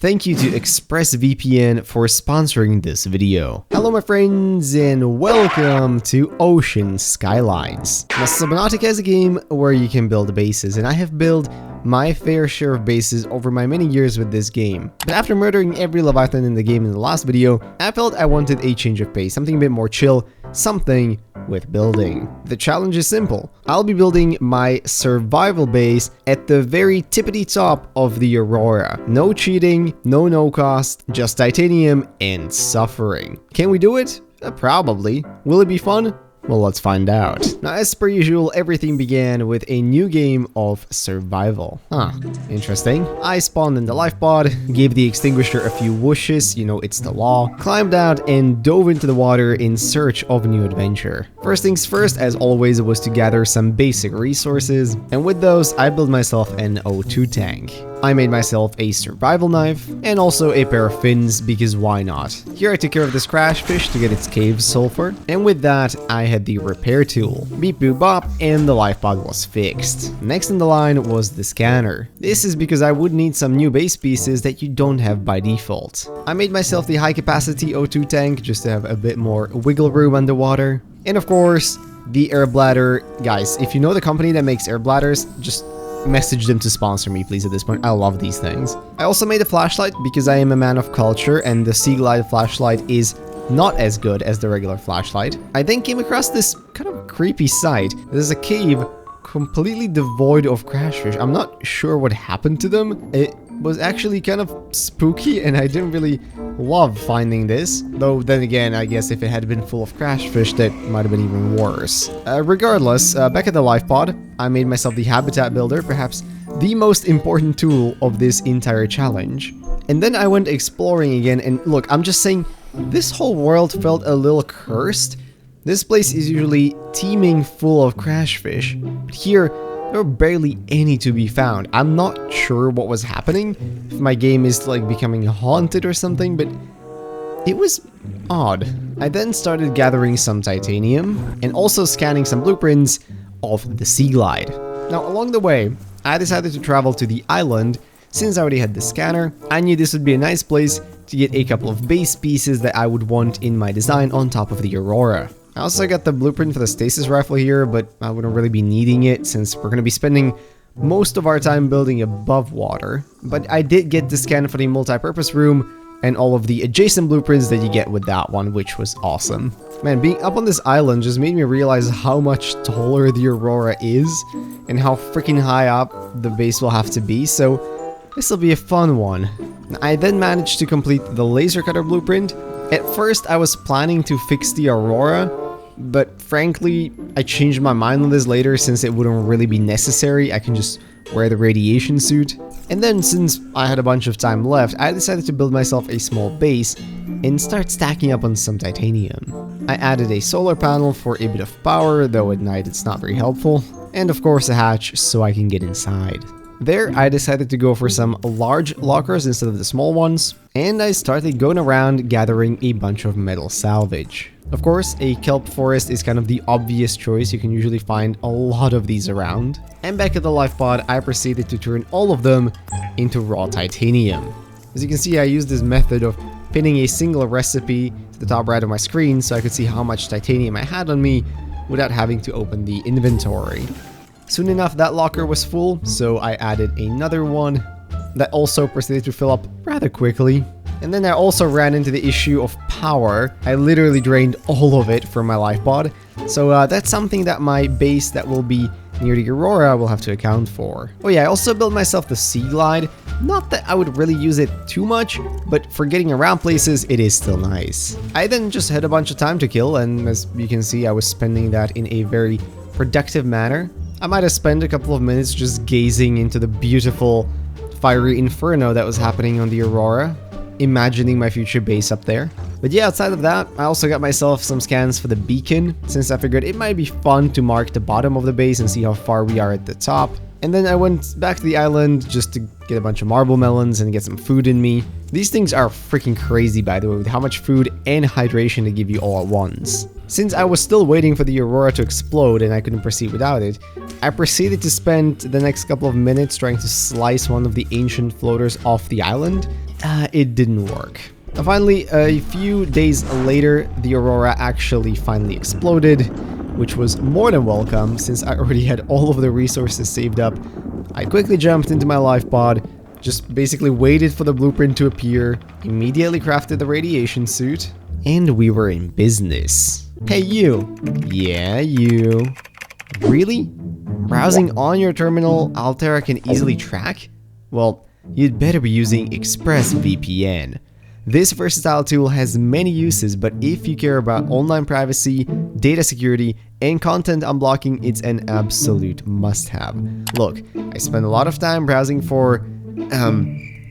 thank you to ExpressVPN for sponsoring this video. Hello my friends and welcome to Ocean Skylines. Now Subnautica is a game where you can build bases, and I have built my fair share of bases over my many years with this game. But after murdering every Leviathan in the game in the last video, I felt I wanted a change of pace, something a bit more chill, something with building. The challenge is simple. I'll be building my survival base at the very tippity top of the Aurora. No cheating, no cost, just titanium and suffering. Can we do it? Probably. Will it be fun? Well, let's find out. Now, as per usual, everything began with a new game of survival. Interesting. I spawned in the life pod, gave the extinguisher a few whooshes, you know, it's the law, climbed out and dove into the water in search of new adventure. First things first, as always, was to gather some basic resources, and with those, I built myself an O2 tank. I made myself a survival knife, and also a pair of fins, because why not? Here I took care of this crash fish to get its cave sulfur, and with that, I had the repair tool. Beep boop bop, and the life pod was fixed. Next in the line was the scanner. This is because I would need some new base pieces that you don't have by default. I made myself the high capacity O2 tank just to have a bit more wiggle room underwater. And of course, the air bladder. Guys, if you know the company that makes air bladders, just message them to sponsor me, please, at this point. I love these things. I also made a flashlight because I am a man of culture, and the Sea Glide flashlight is not as good as the regular flashlight. I then came across this kind of creepy site. There's a cave completely devoid of crash fish. I'm not sure what happened to them. It was actually kind of spooky, and I didn't really love finding this. Though then again, I guess if it had been full of crash fish, that might have been even worse. Regardless, back at the life pod, I made myself the habitat builder, perhaps the most important tool of this entire challenge. And then I went exploring again, and look, I'm just saying, this whole world felt a little cursed. This place is usually teeming full of crash fish, but here, there were barely any to be found. I'm not sure what was happening, if my game is like becoming haunted or something, but it was odd. I then started gathering some titanium, and also scanning some blueprints of the Sea Glide. Now, along the way, I decided to travel to the island. Since I already had the scanner, I knew this would be a nice place to get a couple of base pieces that I would want in my design on top of the Aurora. I also got the blueprint for the stasis rifle here, but I wouldn't really be needing it since we're going to be spending most of our time building above water. But I did get the scan for the multi-purpose room and all of the adjacent blueprints that you get with that one, which was awesome. Man, being up on this island just made me realize how much taller the Aurora is and how freaking high up the base will have to be, so this will be a fun one. I then managed to complete the laser cutter blueprint. At first, I was planning to fix the Aurora, but frankly, I changed my mind on this later since it wouldn't really be necessary. I can just wear the radiation suit. And then, since I had a bunch of time left, I decided to build myself a small base and start stacking up on some titanium. I added a solar panel for a bit of power, though at night it's not very helpful, and of course a hatch so I can get inside. There, I decided to go for some large lockers instead of the small ones, and I started going around gathering a bunch of metal salvage. Of course, a kelp forest is kind of the obvious choice. You can usually find a lot of these around. And back at the life pod, I proceeded to turn all of them into raw titanium. As you can see, I used this method of pinning a single recipe to the top right of my screen so I could see how much titanium I had on me without having to open the inventory. Soon enough, that locker was full, so I added another one that also proceeded to fill up rather quickly. And then I also ran into the issue of power. I literally drained all of it from my life pod, so that's something that my base that will be near the Aurora will have to account for. Oh yeah, I also built myself the Sea Glide. Not that I would really use it too much, but for getting around places, it is still nice. I then just had a bunch of time to kill, and as you can see, I was spending that in a very productive manner. I might have spent a couple of minutes just gazing into the beautiful fiery inferno that was happening on the Aurora, imagining my future base up there. But yeah, outside of that, I also got myself some scans for the beacon, since I figured it might be fun to mark the bottom of the base and see how far we are at the top. And then I went back to the island just to get a bunch of marble melons and get some food in me. These things are freaking crazy, by the way, with how much food and hydration they give you all at once. Since I was still waiting for the Aurora to explode and I couldn't proceed without it, I proceeded to spend the next couple of minutes trying to slice one of the ancient floaters off the island. it didn't work. Finally, a few days later, the Aurora actually finally exploded, which was more than welcome since I already had all of the resources saved up. I quickly jumped into my life pod, just basically waited for the blueprint to appear, immediately crafted the radiation suit, and we were in business. Hey you! Yeah, you. Really? Browsing on your terminal, Altera can easily track? Well, you'd better be using ExpressVPN. This versatile tool has many uses, but if you care about online privacy, data security, and content unblocking, it's an absolute must-have. Look, I spend a lot of time browsing for,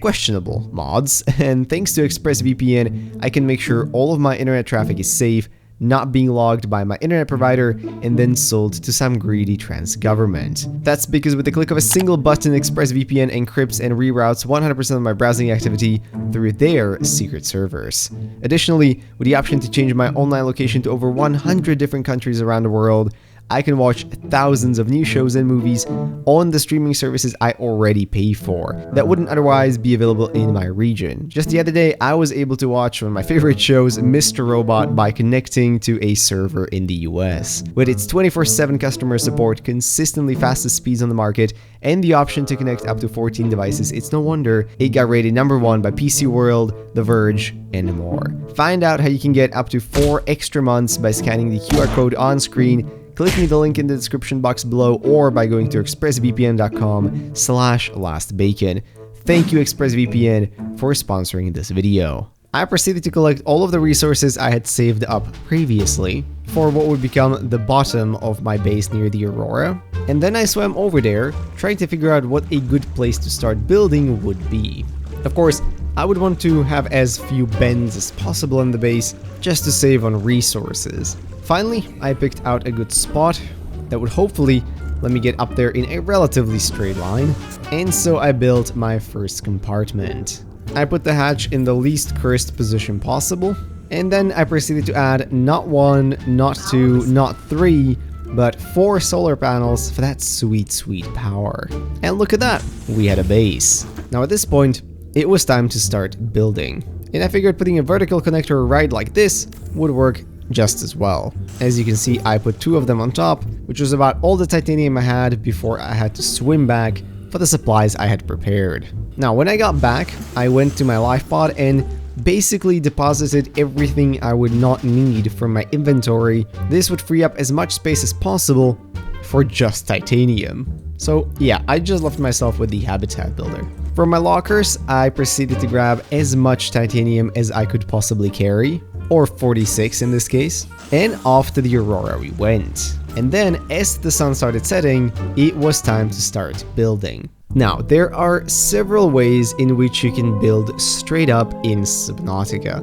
questionable mods, and thanks to ExpressVPN, I can make sure all of my internet traffic is safe, not being logged by my internet provider and then sold to some greedy trans government. That's because with the click of a single button, ExpressVPN encrypts and reroutes 100% of my browsing activity through their secret servers. Additionally, with the option to change my online location to over 100 different countries around the world, I can watch thousands of new shows and movies on the streaming services I already pay for that wouldn't otherwise be available in my region. Just the other day, I was able to watch one of my favorite shows, Mr. Robot, by connecting to a server in the US. With its 24/7 customer support, consistently fastest speeds on the market, and the option to connect up to 14 devices, it's no wonder it got rated #1 by PC World, The Verge, and more. Find out how you can get up to 4 extra months by scanning the QR code on screen, clicking the link in the description box below, or by going to expressvpn.com/lastbacon. Thank you ExpressVPN for sponsoring this video. I proceeded to collect all of the resources I had saved up previously for what would become the bottom of my base near the Aurora, and then I swam over there, trying to figure out what a good place to start building would be. Of course, I would want to have as few bends as possible in the base, just to save on resources. Finally, I picked out a good spot that would hopefully let me get up there in a relatively straight line, and so I built my first compartment. I put the hatch in the least cursed position possible, and then I proceeded to add not 1, not 2, not 3, but 4 solar panels for that sweet power. And look at that, we had a base. Now at this point, it was time to start building, and I figured putting a vertical connector right like this would work just as well. As you can see, I put 2 of them on top, which was about all the titanium I had before I had to swim back for the supplies I had prepared. Now, when I got back, I went to my life pod and basically deposited everything I would not need from my inventory. This would free up as much space as possible for just titanium. So yeah, I just left myself with the habitat builder. For my lockers, I proceeded to grab as much titanium as I could possibly carry, or 46 in this case, and off to the Aurora we went. And then, as the sun started setting, it was time to start building. Now, there are several ways in which you can build straight up in Subnautica.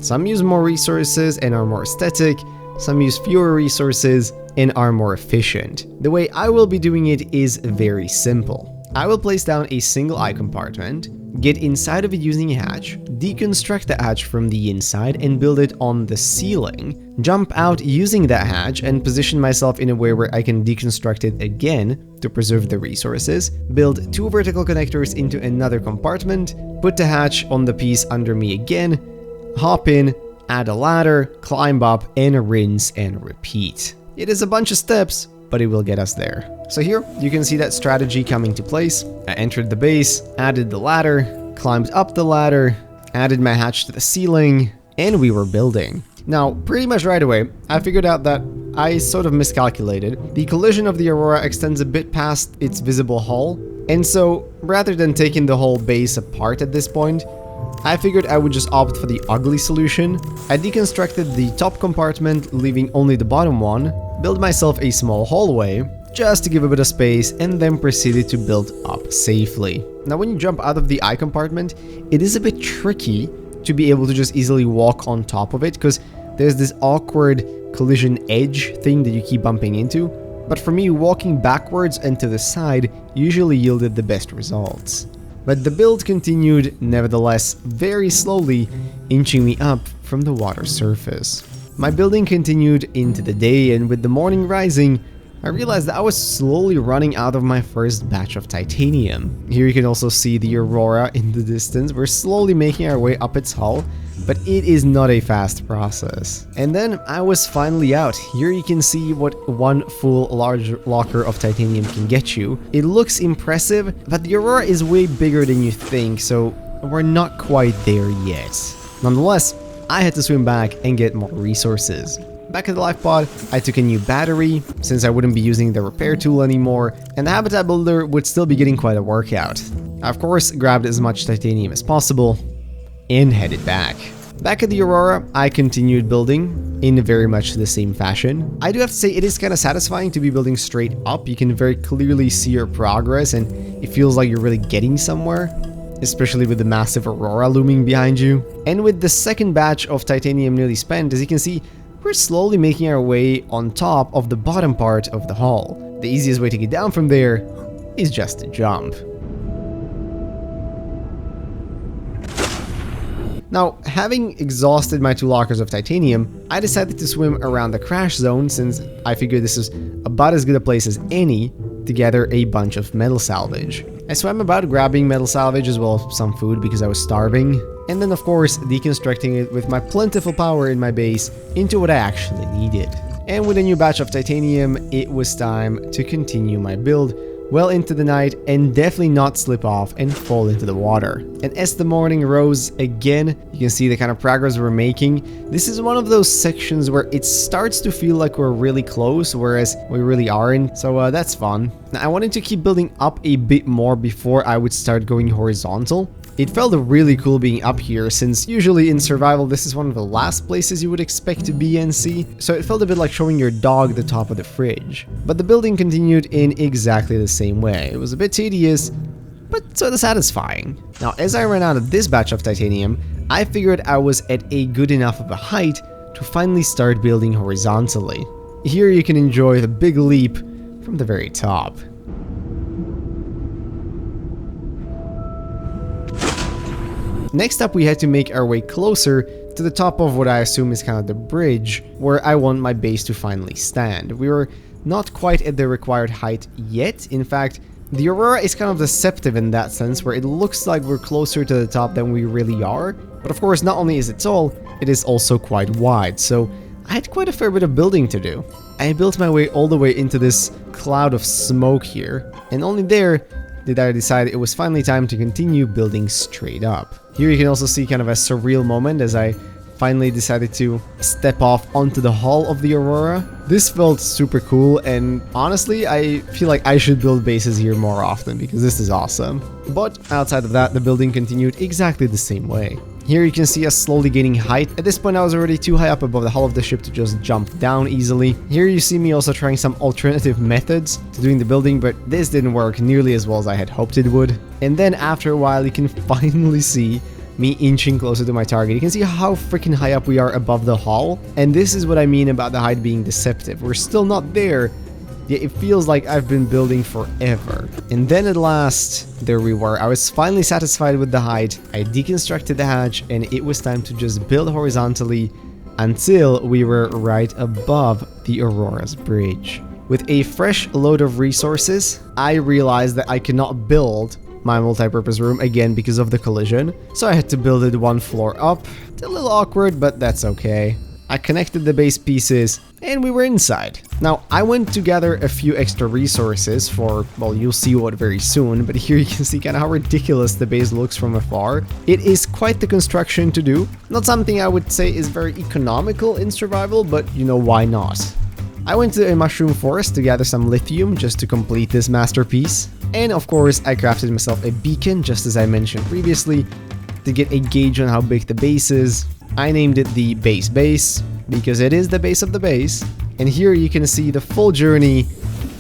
Some use more resources and are more aesthetic, some use fewer resources and are more efficient. The way I will be doing it is very simple. I will place down a single eye compartment, get inside of it using a hatch, deconstruct the hatch from the inside and build it on the ceiling, jump out using that hatch and position myself in a way where I can deconstruct it again to preserve the resources, build 2 vertical connectors into another compartment, put the hatch on the piece under me again, hop in, add a ladder, climb up, and rinse and repeat. It is a bunch of steps, but it will get us there. So here, you can see that strategy coming to place. I entered the base, added the ladder, climbed up the ladder, added my hatch to the ceiling, and we were building. Now, pretty much right away, I figured out that I sort of miscalculated. The collision of the Aurora extends a bit past its visible hull, and so rather than taking the whole base apart at this point, I figured I would just opt for the ugly solution. I deconstructed the top compartment, leaving only the bottom one, built myself a small hallway, just to give a bit of space, and then proceeded to build up safely. Now when you jump out of the eye compartment, it is a bit tricky to be able to just easily walk on top of it, because there's this awkward collision edge thing that you keep bumping into. But for me, walking backwards and to the side usually yielded the best results. But the build continued, nevertheless, very slowly, inching me up from the water surface. My building continued into the day, and with the morning rising, I realized that I was slowly running out of my first batch of titanium. Here you can also see the Aurora in the distance. We're slowly making our way up its hull, but it is not a fast process. And then I was finally out. Here you can see what one full large locker of titanium can get you. It looks impressive, but the Aurora is way bigger than you think, so we're not quite there yet. Nonetheless, I had to swim back and get more resources. Back at the life pod, I took a new battery, since I wouldn't be using the repair tool anymore, and the habitat builder would still be getting quite a workout. I of course grabbed as much titanium as possible, and headed back. Back at the Aurora, I continued building in very much the same fashion. I do have to say it is kind of satisfying to be building straight up. You can very clearly see your progress and it feels like you're really getting somewhere, especially with the massive Aurora looming behind you. And with the second batch of titanium nearly spent, as you can see, we're slowly making our way on top of the bottom part of the hull. The easiest way to get down from there is just to jump. Now, having exhausted my 2 lockers of titanium, I decided to swim around the crash zone since I figured this is about as good a place as any to gather a bunch of metal salvage. I swam about grabbing metal salvage as well as some food because I was starving, and then of course deconstructing it with my plentiful power in my base into what I actually needed. And with a new batch of titanium, it was time to continue my build well into the night and definitely not slip off and fall into the water. And as the morning rose again, you can see the kind of progress we're making. This is one of those sections where it starts to feel like we're really close, whereas we really aren't, so that's fun. Now, I wanted to keep building up a bit more before I would start going horizontal. It felt really cool being up here, since usually in survival this is one of the last places you would expect to be and see, so it felt a bit like showing your dog the top of the fridge. But the building continued in exactly the same way. It was a bit tedious, but sort of satisfying. Now, as I ran out of this batch of titanium, I figured I was at a good enough of a height to finally start building horizontally. Here you can enjoy the big leap from the very top. Next up, we had to make our way closer to the top of what I assume is kind of the bridge, where I want my base to finally stand. We were not quite at the required height yet. In fact, the Aurora is kind of deceptive in that sense, where it looks like we're closer to the top than we really are. But of course, not only is it tall, it is also quite wide, so I had quite a fair bit of building to do. I built my way all the way into this cloud of smoke here, and only there did I decide it was finally time to continue building straight up. Here you can also see kind of a surreal moment as I finally decided to step off onto the hull of the Aurora. This felt super cool, and honestly, I feel like I should build bases here more often because this is awesome. But outside of that, the building continued exactly the same way. Here you can see us slowly gaining height. At this point I was already too high up above the hull of the ship to just jump down easily. Here you see me also trying some alternative methods to doing the building, but this didn't work nearly as well as I had hoped it would. And then after a while you can finally see me inching closer to my target. You can see how freaking high up we are above the hull, and this is what I mean about the height being deceptive. We're still not there, yet it feels like I've been building forever. And then at last, there we were. I was finally satisfied with the height. I deconstructed the hatch, and it was time to just build horizontally until we were right above the Aurora's bridge. With a fresh load of resources, I realized that I cannot build my multi-purpose room again because of the collision, so I had to build it one floor up. It's a little awkward, but that's okay. I connected the base pieces, and we were inside. Now, I went to gather a few extra resources for, well, you'll see what very soon, but here you can see kind of how ridiculous the base looks from afar. It is quite the construction to do. Not something I would say is very economical in survival, but you know, why not? I went to a mushroom forest to gather some lithium just to complete this masterpiece. And of course, I crafted myself a beacon, just as I mentioned previously, to get a gauge on how big the base is. I named it the base because it is the base of the base. And here you can see the full journey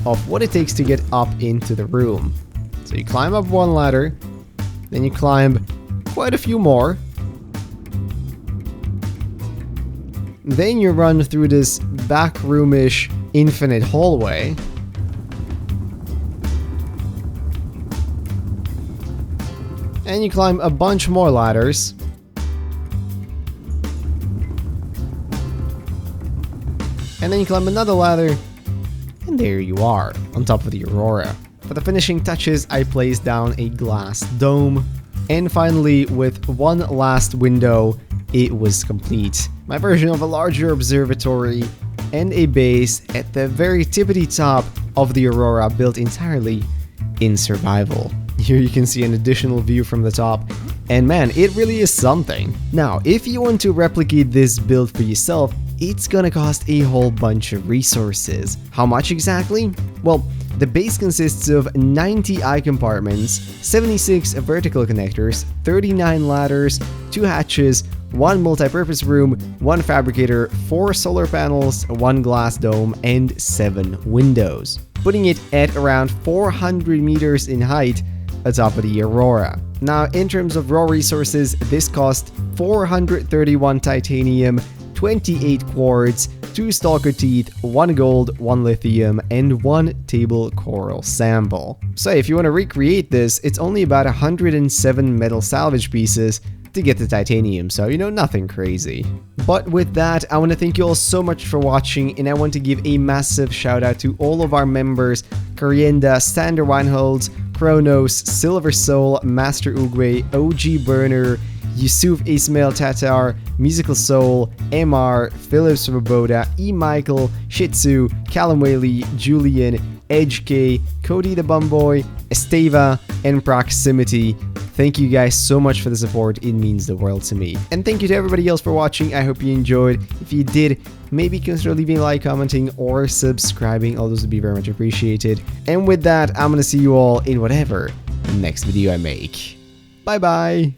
of what it takes to get up into the room. So you climb up one ladder, then you climb quite a few more. Then you run through this backroomish infinite hallway. And you climb a bunch more ladders. And then you climb another ladder. And there you are, on top of the Aurora. For the finishing touches, I placed down a glass dome. And finally, with one last window, it was complete. My version of a larger observatory and a base at the very tippity top of the Aurora, built entirely in survival. Here you can see an additional view from the top, and man, it really is something. Now, if you want to replicate this build for yourself, it's gonna cost a whole bunch of resources. How much exactly? Well, the base consists of 90 eye compartments, 76 vertical connectors, 39 ladders, 2 hatches, 1 multi-purpose room, 1 fabricator, 4 solar panels, 1 glass dome, and 7 windows, putting it at around 400 meters in height atop of the Aurora. Now, in terms of raw resources, this cost 431 titanium, 28 quartz, 2 stalker teeth, 1 gold, 1 lithium, and 1 table coral sample. So if you want to recreate this, it's only about 107 metal salvage pieces to get the titanium, so you know, nothing crazy. But with that, I want to thank you all so much for watching, and I want to give a massive shout out to all of our members: Corienda, Sander Weinholz, Kronos, Silver Soul, Master Ugwe, OG Burner, Yusuf Ismail Tatar, Musical Soul, MR, Philip Svoboda, E. Michael, Shitsu, Callum Whaley, Julian, Edge K, Cody the Bumboy, Esteva, and Proximity. Thank you guys so much for the support, it means the world to me. And thank you to everybody else for watching, I hope you enjoyed. If you did, maybe consider leaving a like, commenting, or subscribing, all those would be very much appreciated. And with that, I'm gonna see you all in whatever next video I make. Bye bye!